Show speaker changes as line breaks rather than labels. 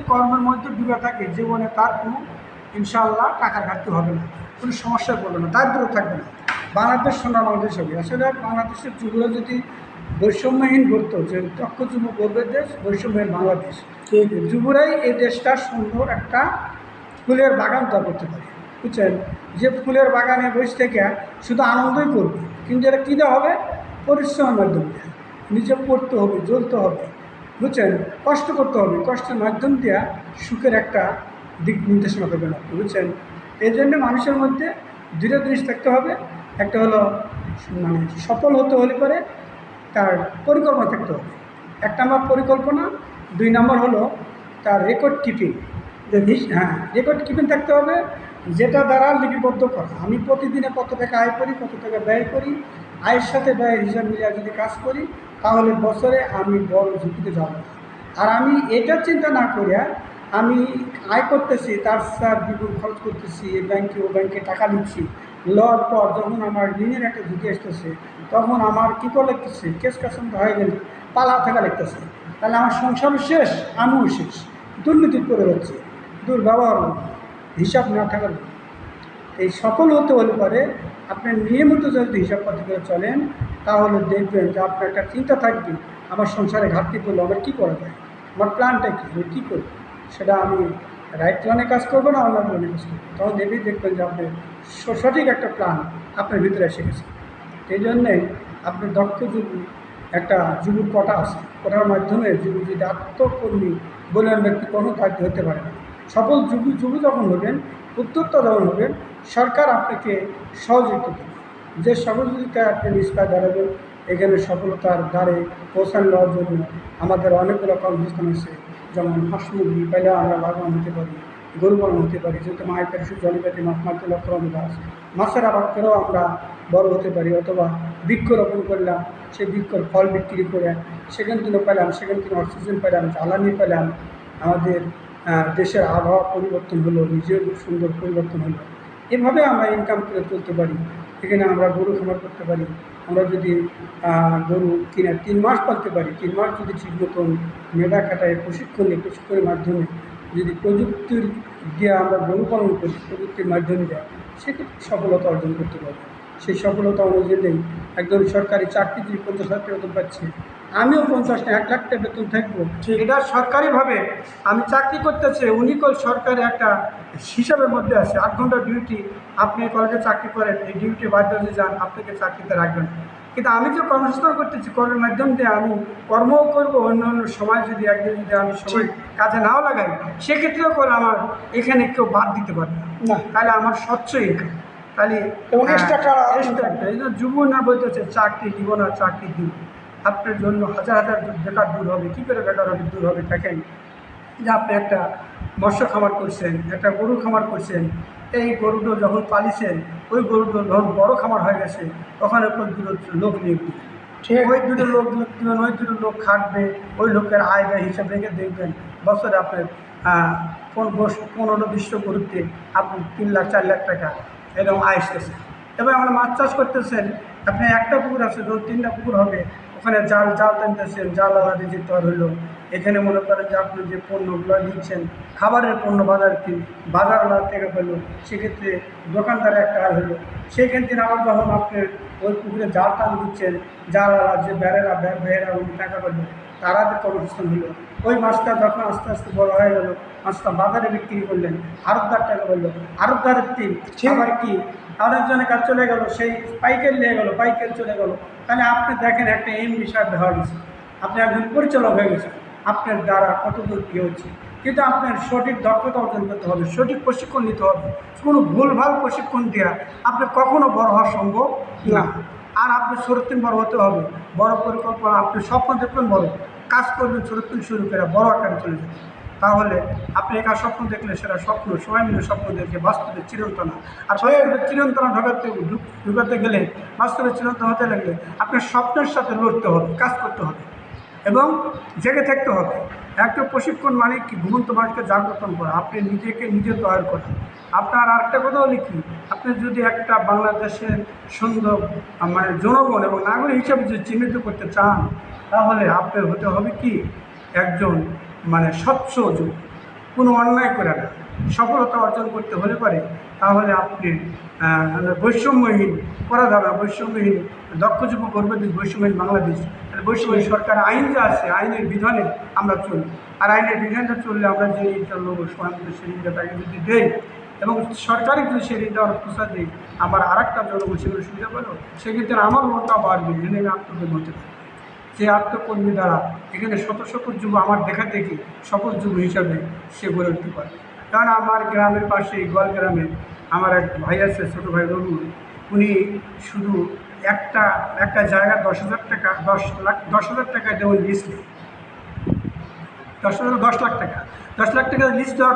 কর্মের মধ্যে ডুবে থাকে জীবনে তার কোনো ইনশাআল্লাহ টাকার ঘাটতি হবে না, কোনো সমস্যায় পড়বে না, দারিদ্র থাকবে না। বাংলাদেশ সোনার বাংলাদেশ হবে। আসলে বাংলাদেশের যুবরা যদি বৈষম্যহীন করতো, যে দক্ষ যুবক গর্বের দেশ, বৈষম্যহীন বাংলাদেশ, এই যুবরাই এই দেশটা সুন্দর একটা ফুলের বাগান তৈরি করতে পারে। বুঝছেন, যে ফুলের বাগানে বসে থেকে শুধু আনন্দই করবে, কিন্তু এটা কী দেওয়া হবে? পরিশ্রমের মাধ্যমে নিজে পড়তে হবে, জ্বলতে হবে, বুঝছেন, কষ্ট করতে হবে, কষ্টের মাধ্যম দিয়ে সুখের একটা দিক নির্দেশনা করবেন আপনি, বুঝছেন। এই জন্য মানুষের মধ্যে দুটো জিনিস থাকতে হবে। একটা হলো মানে সফল হতে হলে পরে তার পরিকল্পনা থাকতে হবে। এক নম্বর পরিকল্পনা, দুই নম্বর হলো তার রেকর্ড কিপিং। হ্যাঁ, রেকর্ড কিপিং থাকতে হবে, যেটা দ্বারা লিপিবদ্ধ করা। আমি প্রতিদিনে কত টাকা আয় করি, কত টাকা ব্যয় করি, আয়ের সাথে ব্যয়ের হিসাব মিলিয়ে যদি কাজ করি, তাহলে বছরে আমি বড় ঝুঁকিতে যাব না। আর আমি এটা চিন্তা না করিয়া আমি আয় করতেছি, তার দ্বিগুণ খরচ করতেছি, এই ব্যাংকে ও ব্যাংকে টাকা নিচ্ছি, লওয়ার পর যখন আমার ঋণের একটা ঝুঁকি আসতেছে, তখন আমার কী করে লিখতেছে, কেস কাসন্ত হয়ে গেলে পালা থাকা লিখতেছে, তাহলে আমার সংসারও শেষ, আমিও শেষ, দুর্নীতি করে হচ্ছে, দুর্ব্যবহার, হিসাব না থাকার। এই সফল হতে হলে পরে আপনি নিয়মিত যদি হিসাব পাতি করে চলেন, তাহলে দেখবেন যে আপনার একটা চিন্তা থাকবে, আমার সংসারে ঘাটতি পড়লে আমার কী করা যায়, আমার প্ল্যানটা কী, আমি কী করব, সেটা আমি রাইট প্ল্যানে কাজ করবো না অন্য প্ল্যানে কাজ করবো। তখন দেখবেন যে আপনি সঠিক একটা প্ল্যান আপনার ভিতরে এসে গেছে। এই জন্যে আপনি দক্ষ যুবক একটা যুবক কোটা আছে, কোটার মাধ্যমে যুবক যদি আত্মকর্মী বলে ব্যক্তি কোনো কার্য হতে পারে না। সফল যুবক যখন হবেন, উদ্যোক্তা যখন হবেন, সরকার আপনাকে সহযোগিতা দেবে। যে সহযোগিতায় আপনি নিষ্পায় দাঁড়াবেন, এখানে সফলতার দ্বারে পৌঁছান নেওয়ার জন্য আমাদের অনেকগুলো কর্মসংস্থান আছে। যেমন হাঁস মুরগি পেলে আমরা লাভবান হতে পারি, গরু পালন হতে পারি, যেহেতু মায়ের পেটে জলপাতি মাছ মারতে লক্ষ্য গাছ, মাছের আবাদ করেও আমরা বড় হতে পারি। অথবা বৃক্ষরোপণ করলাম, সেই বৃক্ষর ফল বিক্রি করে সেখান থেকে পেলাম, সেখান থেকে অক্সিজেন পেলাম, জ্বালানি পেলাম, আমাদের দেশের আবহাওয়া পরিবর্তন হলো, নিজের সুন্দর পরিবর্তন হলো। এভাবে আমরা ইনকাম করে তুলতে পারি। এখানে আমরা গরু খামার করতে পারি। আমরা যদি গরু কিনে 3 মাস পালতে পারি, 3 মাস যদি ঠিক মতন মেধা খাটায় প্রশিক্ষণের মাধ্যমে যদি প্রযুক্তির দিয়ে আমরা গরু পালন করি, প্রযুক্তির মাধ্যমে দেয়, সেক্ষেত্রে সফলতা অর্জন করতে পারি। সেই সফলতা অনুযায়ী একজন সরকারি চাকরিজীবী 50,000 টাকা বেতন পাচ্ছে, আমিও 50 না 1 লাখ টাকা বেতন থাকবো, এটা সরকারিভাবে আমি চাকরি করতেছে, উনি সরকারি একটা হিসাবের মধ্যে আছে। 8 ঘন্টা ডিউটি, আপনি কলেজে চাকরি করেন, এই ডিউটি বাধ্য হয়ে যান, আপনাকে চাকরিতে রাখবেন। কিন্তু আমি যে কর্মসংস্থান করতেছি, কর্মের মাধ্যম দিয়ে আমি কর্মও করবো, অন্য অন্য সময় যদি একদিন যদি আমি সময় কাজে নাও লাগাই, সেক্ষেত্রেও করে আমার এখানে কেউ বাদ দিতে পারবে না, তাহলে আমার স্বচ্ছ ইনকাম। তাহলে এই জন্য যুব না বলতেছে চাকরি দিব না, চাকরি দিব। আপনার জন্য হাজার হাজার বেকার দূর হবে। কী করে বেকার হবে, দূর হবে? দেখেন যে আপনি একটা মৎস্য খামার করছেন, একটা গরু খামার করছেন, এই গরুটা যখন পালিছেন, ওই গরুটা যখন বড় খামার হয়ে গেছে, ওখানে দুটো লোক নিয়োগ দিবেন। ওই দুটো লোক নিয়োগ দিবেন, ওই দুটো লোক খাটবে, ওই লোকের আয় ব্যয় হিসাব রেখে দেখবেন বছরে আপনার 15-20 গরুতে আপনি 3 লাখ 4 লাখ টাকা এরকম আয় আসতেছে। এবার আমরা মাছ চাষ করতেছেন, আপনি একটা পুকুর আছে, ধরুন 3টা পুকুর হবে, ওখানে জাল টানতেছেন, জাল আলাদা যেতে হলো। এখানে মনে করেন যে আপনি যে পণ্যগুলো নিচ্ছেন, খাবারের পণ্য বাজার আলাদা থেকে পেলো, সেক্ষেত্রে দোকানদারে একটা আয় হলো। সেইখান থেকে আবার যখন আপনি ওই পুকুরে জাল টান দিচ্ছেন, জাল আলাদা যে বেড়েরা উনি টাকা পেলো, তারা কর্মসংস্থান হলো। ওই মাছটা যখন আস্তে আস্তে বড় হয়ে গেল, মাছটা বাজারে বিক্রি করলেন, আড়তদার টাকা বললো, আড়তদারের টিম আবার কি আরেকজনের কাজ চলে গেল, সেই পাইকারি নিয়ে গেল, পাইকারি চলে গেল। তাহলে আপনি দেখেন একটা বিষয় হয়ে গেছে, আপনি একজন পরিচালক হয়ে গেছেন, আপনার দ্বারা কতদূর কী হচ্ছে। কিন্তু আপনার সঠিক দক্ষতা অর্জন করতে হবে, সঠিক প্রশিক্ষণ নিতে হবে। কোনো ভুলভাল প্রশিক্ষণ দেওয়া আপনি কখনো বড় হওয়া সম্ভব না। আর আপনি ছোট থেকে বড় হতে হবে, বড় পরিকল্পনা, আপনি স্বপ্ন দেখবেন, বড় কাজ করবেন, ছোট থেকে শুরু করে বড় আকারে চলে যাবেন। তাহলে আপনি একা স্বপ্ন দেখলে সেটা স্বপ্ন, সবাই মিলে স্বপ্ন দেখে বাস্তবে চিরন্তনা। আর বাস্তবে চিরন্তনা ঢুকাতে গেলে, বাস্তবে চিরন্তন হতে লাগলে আপনার স্বপ্নের সাথে লড়তে হবে, কাজ করতে হবে এবং জেগে থাকতে হবে। একটা প্রশিক্ষণ মানে কি, ঘুমন্ত মানুষকে জাগ্রতন করা, আপনি নিজেকে নিজে তৈরি করা। আপনার আরেকটা কথাও লিখি, আপনি যদি একটা বাংলাদেশের সুন্দর মানে জনগণ এবং নাগরিক হিসাবে যদি চিহ্নিত করতে চান, তাহলে আপনার হতে হবে কি একজন মানে স্বচ্ছ যুবক। কোনো অন্যায় করে না। সফলতা অর্জন করতে হলে পারে তাহলে আপনি বৈষম্যহীন করা যাবে না, বৈষম্যহীন দক্ষ যুব করবে বৈষম্যহীন বাংলাদেশ। বৈষম্যহীন সরকার আইন যা আছে আইনের বিধানে আমরা চলি, আর আইনের বিধানটা চললে আমরা যে ঋণটা লোক সময় সেই ঋণটা তাকে যদি দেই এবং সরকারি যদি সেই ঋণটা আমরা প্রসাদ দিই, আমার আর একটা জনগণ সেগুলো সুবিধা পেল, সেক্ষেত্রে আমার মনটা বাড়বে, এনে আমি আত্মকর্মী হতে পারি। যে আত্মকর্মী দ্বারা এখানে শত শত যুব আমার দেখা দেখি সফল যুব হিসাবে সে গড়ে উঠতে পারে। কারণ আমার গ্রামের পাশে গোয়াল গ্রামে আমার এক ভাই আছে, ছোটো ভাই রবি, উনি শুধু একটা জায়গা 10,000 টাকা 10,000 টাকা দেওয়ার লিস্ট নেই, 10 লাখ টাকা 10 লাখ টাকা লিস্ট দেওয়ার